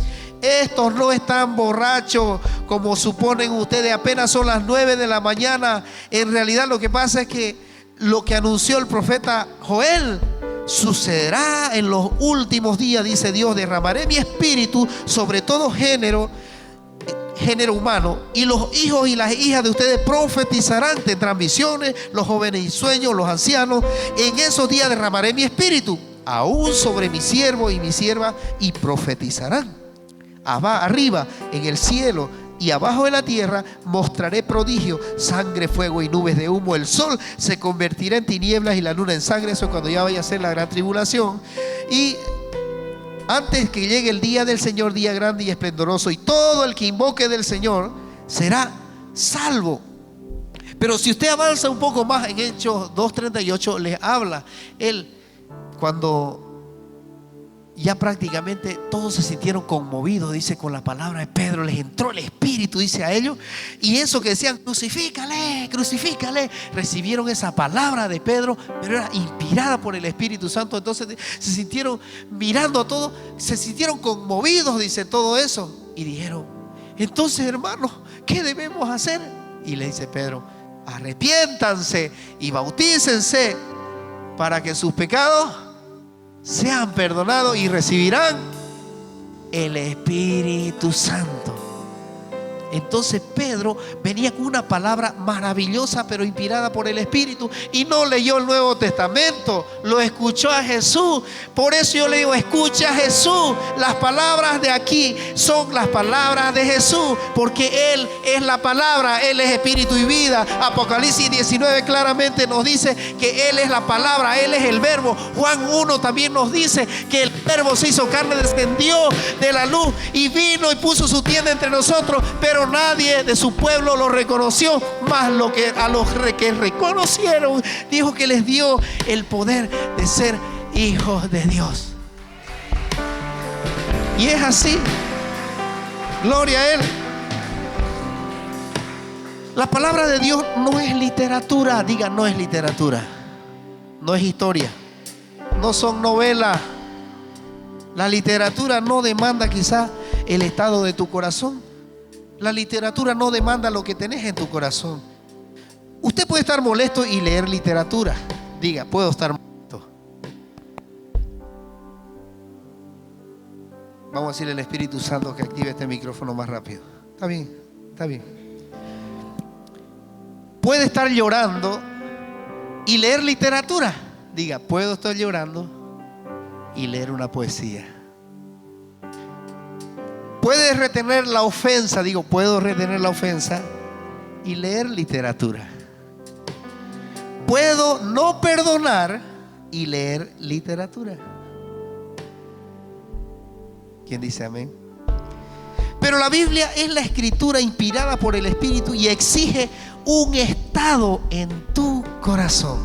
Estos no están borrachos como suponen ustedes. Apenas son las 9 de la mañana. En realidad lo que pasa es que lo que anunció el profeta Joel sucederá en los últimos días, dice Dios: derramaré mi espíritu sobre todo género humano, y los hijos y las hijas de ustedes profetizarán, tendrán visiones, los jóvenes y sueños, los ancianos. En esos días derramaré mi espíritu aún sobre mi siervo y mi sierva, y profetizarán. Arriba en el cielo y abajo en la tierra mostraré prodigios: sangre, fuego y nubes de humo. El sol se convertirá en tinieblas y la luna en sangre. Eso es cuando ya vaya a ser la gran tribulación. Y antes que llegue el día del Señor, día grande y esplendoroso, y todo el que invoque del Señor será salvo. Pero si usted avanza un poco más en Hechos 2:38, les habla él cuando ya prácticamente todos se sintieron conmovidos, dice, con la palabra de Pedro. Les entró el Espíritu, dice, a ellos. Y eso que decían: crucifícale, crucifícale, recibieron esa palabra de Pedro, pero era inspirada por el Espíritu Santo. Entonces se sintieron mirando a todo, se sintieron conmovidos, dice, todo eso. Y dijeron: entonces, hermanos, ¿qué debemos hacer? Y le dice Pedro: arrepiéntanse y bautícense para que sus pecados sean perdonados y recibirán el Espíritu Santo. Entonces Pedro venía con una palabra maravillosa, pero inspirada por el Espíritu, y no leyó el Nuevo Testamento, lo escuchó a Jesús. Por eso yo le digo: escucha a Jesús. Las palabras de aquí son las palabras de Jesús, porque Él es la palabra, Él es espíritu y vida. Apocalipsis 19 claramente nos dice que Él es la palabra, Él es el verbo. Juan 1 también nos dice que el verbo se hizo carne, descendió de la luz y vino y puso su tienda entre nosotros. Pero nadie de su pueblo lo reconoció, mas a los que reconocieron, dijo que les dio el poder de ser hijos de Dios. Y es así. Gloria a Él. La palabra de Dios no es literatura. Diga: no es literatura, no es historia, no son novelas. La literatura no demanda quizás el estado de tu corazón. La literatura no demanda lo que tenés en tu corazón. Usted puede estar molesto y leer literatura. Diga: puedo estar molesto. Vamos a decirle al Espíritu Santo que active este micrófono más rápido. Está bien, está bien. Puede estar llorando y leer literatura. Diga: puedo estar llorando y leer una poesía. Puedes retener la ofensa. Digo: puedo retener la ofensa y leer literatura. Puedo no perdonar y leer literatura. ¿Quién dice amén? Pero la Biblia es la escritura inspirada por el Espíritu y exige un estado en tu corazón.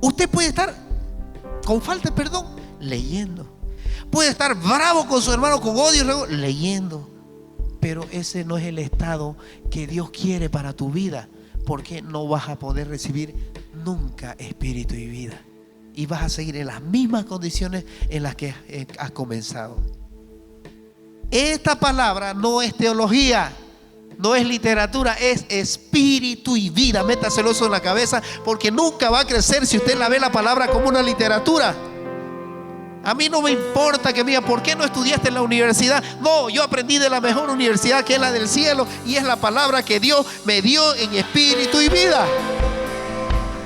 Usted puede estar con falta de perdón leyendo. Puede estar bravo con su hermano, con odio, leyendo. Pero ese no es el estado que Dios quiere para tu vida, porque no vas a poder recibir nunca espíritu y vida. Y vas a seguir en las mismas condiciones en las que has comenzado. Esta palabra no es teología, no es literatura, es espíritu y vida. Métaselo eso en la cabeza, porque nunca va a crecer si usted la ve la palabra como una literatura. A mí no me importa que me diga, ¿por qué no estudiaste en la universidad? No, yo aprendí de la mejor universidad, que es la del cielo, y es la palabra que Dios me dio en espíritu y vida.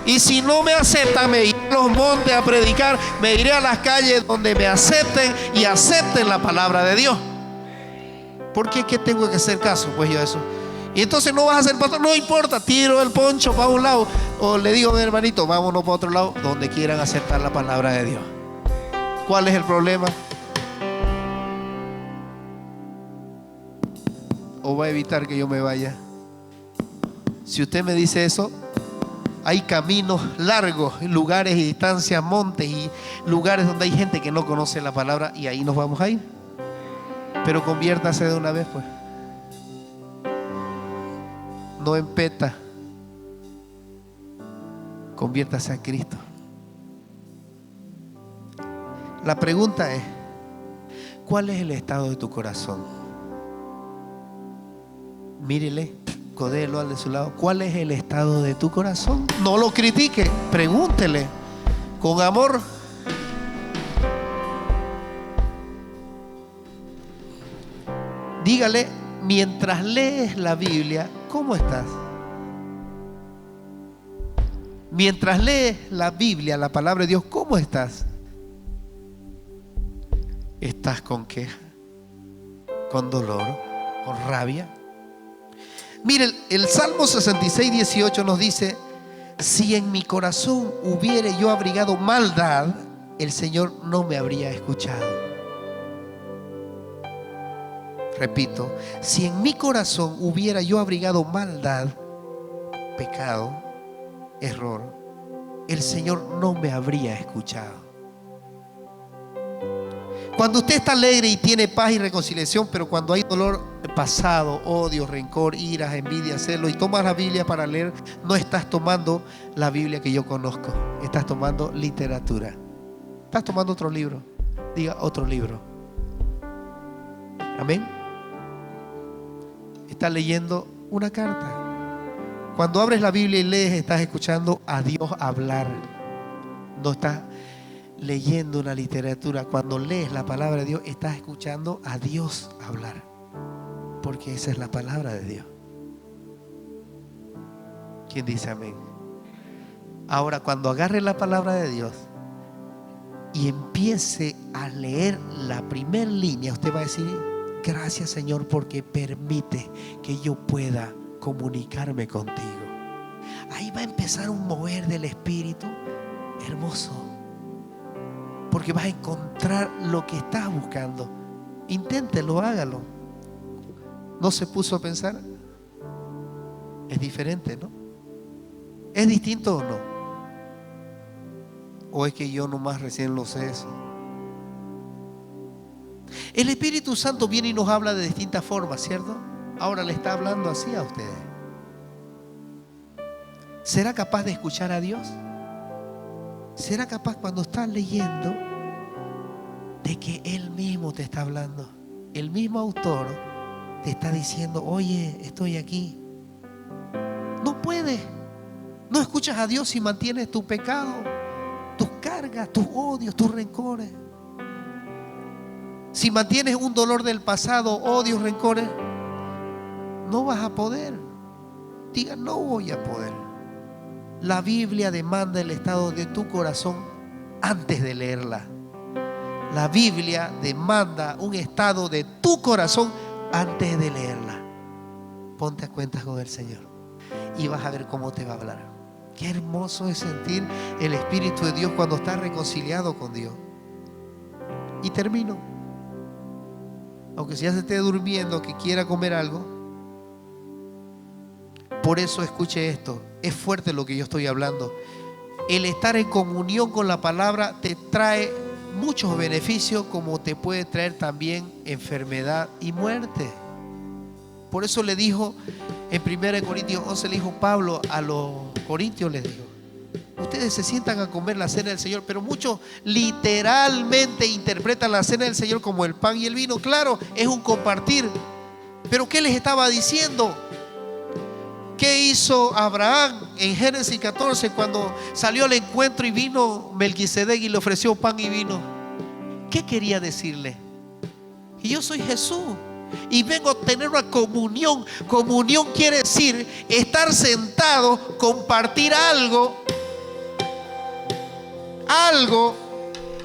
Y si no me aceptan, me iré a los montes a predicar, me iré a las calles donde me acepten y acepten la palabra de Dios. ¿Por qué? ¿Qué tengo que hacer caso? Pues yo eso. Y entonces no vas a ser pastor, no importa, tiro el poncho para un lado, o le digo a mi hermanito, vámonos para otro lado, donde quieran aceptar la palabra de Dios. ¿Cuál es el problema? ¿O va a evitar que yo me vaya? Si usted me dice eso, hay caminos largos, lugares y distancias, montes y lugares donde hay gente que no conoce la palabra, y ahí nos vamos a ir. Pero conviértase de una vez, pues. No en peta. Conviértase a Cristo. La pregunta es, ¿cuál es el estado de tu corazón? Mírele, codéelo al de su lado. ¿Cuál es el estado de tu corazón? No lo critique, pregúntele con amor. Dígale, mientras lees la Biblia, ¿cómo estás? Mientras lees la Biblia, la palabra de Dios, ¿cómo estás? ¿Estás con queja? ¿Con dolor? ¿Con rabia? Mire, el Salmo 66, 18 nos dice: si en mi corazón hubiere yo abrigado maldad, el Señor no me habría escuchado. Repito, si en mi corazón hubiera yo abrigado maldad, pecado, error, el Señor no me habría escuchado. Cuando usted está alegre y tiene paz y reconciliación, pero cuando hay dolor pasado, odio, rencor, ira, envidia, celo, y tomas la Biblia para leer, no estás tomando la Biblia que yo conozco, estás tomando literatura. Estás tomando otro libro. Diga, otro libro. Amén. Estás leyendo una carta. Cuando abres la Biblia y lees, estás escuchando a Dios hablar. No estás leyendo una literatura. Cuando lees la palabra de Dios, estás escuchando a Dios hablar, porque esa es la palabra de Dios. ¿Quién dice amén? Ahora, cuando agarre la palabra de Dios y empiece a leer la primera línea, usted va a decir: gracias, Señor, porque permite que yo pueda comunicarme contigo. Ahí va a empezar un mover del Espíritu hermoso, porque vas a encontrar lo que estás buscando. Inténtelo, hágalo. ¿No se puso a pensar? Es diferente, ¿no? ¿Es distinto o no? ¿O es que yo nomás recién lo sé eso? El Espíritu Santo viene y nos habla de distintas formas, ¿cierto? Ahora le está hablando así a ustedes. ¿Será capaz de escuchar a Dios? ¿Será capaz cuando estás leyendo de que Él mismo te está hablando? El mismo autor te está diciendo: oye, estoy aquí. No puedes. No escuchas a Dios si mantienes tu pecado, tus cargas, tus odios, tus rencores. Si mantienes un dolor del pasado, odios, rencores, no vas a poder. Diga: no voy a poder. La Biblia demanda el estado de tu corazón antes de leerla. La Biblia demanda un estado de tu corazón antes de leerla. Ponte a cuentas con el Señor y vas a ver cómo te va a hablar. Qué hermoso es sentir el Espíritu de Dios cuando estás reconciliado con Dios. Y termino. Aunque si ya se esté durmiendo, que quiera comer algo, por eso escuche esto. Es fuerte lo que yo estoy hablando. El estar en comunión con la palabra te trae muchos beneficios, como te puede traer también enfermedad y muerte. Por eso le dijo en 1 Corintios 11, le dijo Pablo a los corintios, les dijo: ustedes se sientan a comer la cena del Señor, pero muchos literalmente interpretan la cena del Señor como el pan y el vino. Claro, es un compartir, pero ¿qué les estaba diciendo? ¿Qué hizo Abraham en Génesis 14 cuando salió al encuentro y vino Melquisedec y le ofreció pan y vino? ¿Qué quería decirle? Y yo soy Jesús y vengo a tener una comunión. Comunión quiere decir estar sentado, compartir algo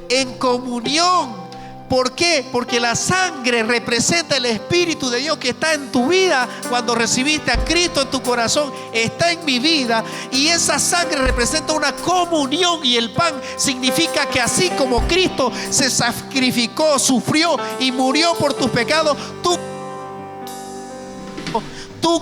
en comunión. ¿Por qué? Porque la sangre representa el Espíritu de Dios que está en tu vida. Cuando recibiste a Cristo en tu corazón, está en mi vida, y esa sangre representa una comunión. Y el pan significa que así como Cristo se sacrificó, sufrió y murió por tus pecados, tú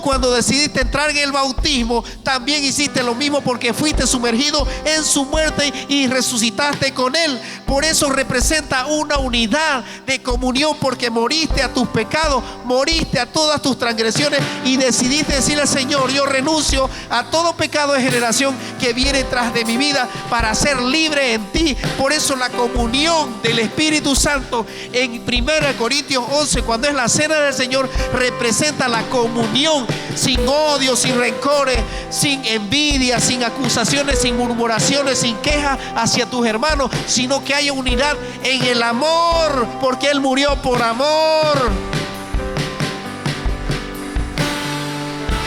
cuando decidiste entrar en el bautismo también hiciste lo mismo, porque fuiste sumergido en su muerte y resucitaste con Él. Por eso representa una unidad de comunión, porque moriste a tus pecados, moriste a todas tus transgresiones y decidiste decirle al Señor: yo renuncio a todo pecado de generación que viene tras de mi vida para ser libre en ti. Por eso la comunión del Espíritu Santo en 1 Corintios 11, cuando es la cena del Señor, representa la comunión, sin odio, sin rencores, sin envidia, sin acusaciones, sin murmuraciones, sin quejas hacia tus hermanos, sino que haya unidad en el amor, porque Él murió por amor.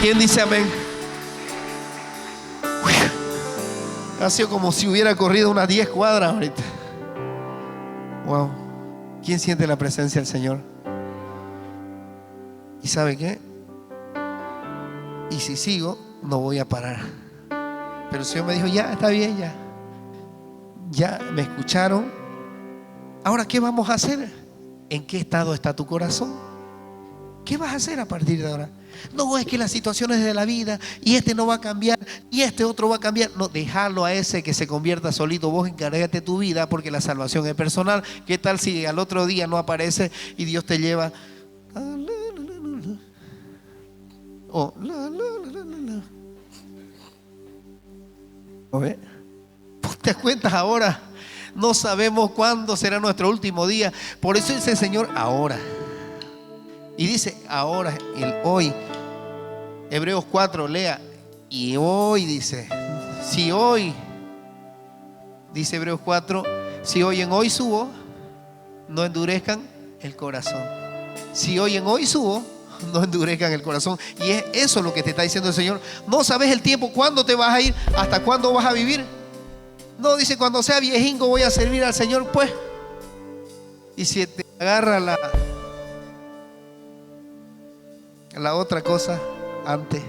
¿Quién dice amén? Ha sido como si hubiera corrido unas 10 cuadras ahorita. Wow. ¿Quién siente la presencia del Señor? ¿Y sabe qué? Y si sigo, no voy a parar. Pero el Señor me dijo: ya, está bien, ya me escucharon. Ahora, ¿qué vamos a hacer? ¿En qué estado está tu corazón? ¿Qué vas a hacer a partir de ahora? No, es que las situaciones de la vida, y este no va a cambiar, y este otro va a cambiar. No, déjalo a ese que se convierta solito. Vos encárgate tu vida, porque la salvación es personal. ¿Qué tal si al otro día no aparece y Dios te lleva? Oh, ¿Ve? ¿Te cuentas ahora? No sabemos cuándo será nuestro último día. Por eso dice el Señor: ahora. Y dice ahora, el hoy. Hebreos 4, lea. Y hoy dice: si hoy, dice Hebreos 4, si oyen hoy su voz, no endurezcan el corazón. Si oyen hoy su voz, no endurezcan el corazón. Y es eso lo que te está diciendo el Señor. No sabes el tiempo, cuándo te vas a ir, hasta cuándo vas a vivir. No, dice: cuando sea viejingo voy a servir al Señor, pues. Y si te agarra la otra cosa antes,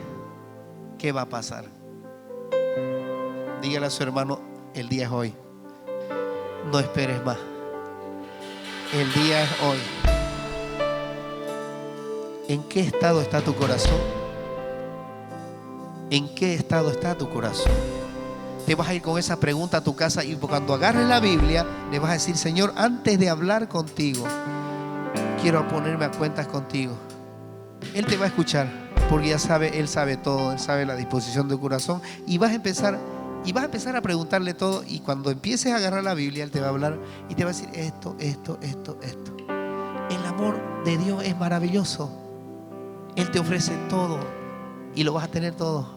¿qué va a pasar? Dígale a su hermano: el día es hoy. No esperes más. El día es hoy. ¿En qué estado está tu corazón? ¿En qué estado está tu corazón? Te vas a ir con esa pregunta a tu casa, y cuando agarres la Biblia le vas a decir: Señor, antes de hablar contigo, quiero ponerme a cuentas contigo. Él te va a escuchar, porque ya sabe, Él sabe todo, Él sabe la disposición de tu corazón, y vas a empezar a preguntarle todo. Y cuando empieces a agarrar la Biblia, Él te va a hablar y te va a decir: esto. El amor de Dios es maravilloso. Él te ofrece todo y lo vas a tener todo.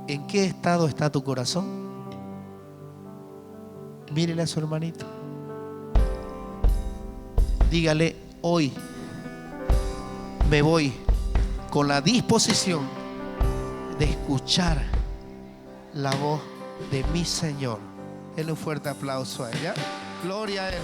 ¿En qué estado está tu corazón? Mírele a su hermanito. Dígale: hoy me voy con la disposición de escuchar la voz de mi Señor. Denle un fuerte aplauso a ella. Gloria a Él.